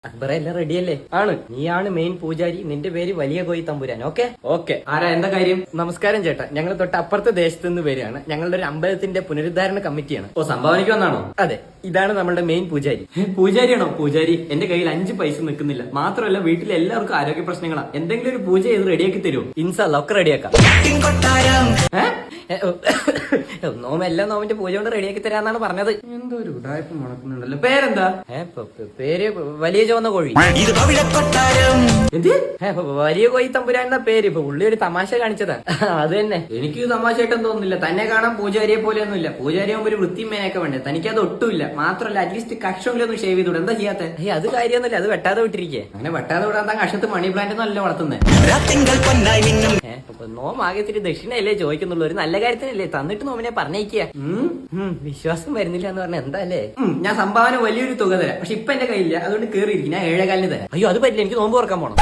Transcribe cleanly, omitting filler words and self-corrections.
അക്ബറെ എല്ലാം റെഡിയല്ലേ? ആണ്. നീയാണ് മെയിൻ പൂജാരി. നിന്റെ പേര് വലിയ കോയി തമ്പുരാൻ. Okay okay. ആരാ, എന്താ കാര്യം? നമസ്കാരം ചേട്ടാ, ഞങ്ങൾ തൊട്ട് അപ്പുറത്തെ ദേശത്ത് നിന്ന് വരികയാണ്. ഞങ്ങളുടെ ഒരു അമ്പലത്തിന്റെ പുനരുദ്ധാരണ കമ്മിറ്റിയാണ്. ഓ, സംഭാവനയ്ക്ക് വന്നാണോ? അതെ, ഇതാണ് നമ്മളുടെ മെയിൻ പൂജാരി. പൂജാരിയാണോ? പൂജാരി, എന്റെ കയ്യിൽ 5 പൈസ നിൽക്കുന്നില്ല. മാത്രമല്ല വീട്ടിൽ എല്ലാവർക്കും ആരോഗ്യ പ്രശ്നങ്ങളാ. എന്തെങ്കിലും ഒരു പൂജ ചെയ്ത് റെഡിയാക്കി തരുമോ? ഇൻഷാല്ലാ ഒക്കെ റെഡിയാക്കാം. നോമെല്ലാം നോമിന്റെ പൂജ കൊണ്ട് റെഡിയാക്കി തരാന്നാണ് പറഞ്ഞത്. എന്തോ ഒരു ഉടായ്പ മുടക്കുന്നുണ്ടല്ലോ. പേരെന്താ? പേര് വലിയ ചുവന്ന കോഴി. എന്ത്? വലിയ കോയി തമ്പുരാൻ എന്ന പേര്. ഇപ്പൊ പുള്ളി ഒരു തമാശ കാണിച്ചതാ. അത് തന്നെ. എനിക്ക് തമാശയായിട്ടൊന്നും തോന്നുന്നില്ല. തന്നെ കാണാൻ പൂജാരിയെ പോലെയൊന്നുമില്ല. പൂജാരിയാകുമ്പോൾ ഒരു വൃത്തിമേനൊക്കെ വേണ്ടേ. തനിക്കത് ഒട്ടുമില്ല. മാത്രമല്ല അറ്റ്ലീസ്റ്റ് കക്ഷമെങ്കിലും ഒന്ന് ഷേവ് ചെയ്തൂടെ? എന്താ ചെയ്യാത്തെ? അത് കാര്യമൊന്നുമില്ല, അത് വെട്ടാതെ വിട്ടിരിക്കേ. അങ്ങനെ വെട്ടാതെ വിടാൻ താൻ കഷത്ത് മണി പ്ലാന്റ് ഒന്നും അല്ല വളർത്തുന്നത്. നോം ആകെ ഇത്തിരി ദക്ഷിണയല്ലേ ചോദിക്കുന്നുള്ളൂ. ഒരു നല്ല കാര്യത്തിനല്ലേ തന്നിട്ട് നോമിനെ പറഞ്ഞേക്കുക. വിശ്വാസം വരുന്നില്ല എന്ന് പറഞ്ഞ എന്താ അല്ലേ? ഞാൻ സംഭാവന വലിയൊരു തുക തരാം. പക്ഷെ ഇപ്പൊ എന്റെ കയ്യില്ല. അതുകൊണ്ട് കേറിയിരിക്കും. ഞാൻ 7 കാലിന് തരാം. അയ്യോ അത് പറ്റില്ല, എനിക്ക് നോമ്പ് തുറക്കാൻ പോണം.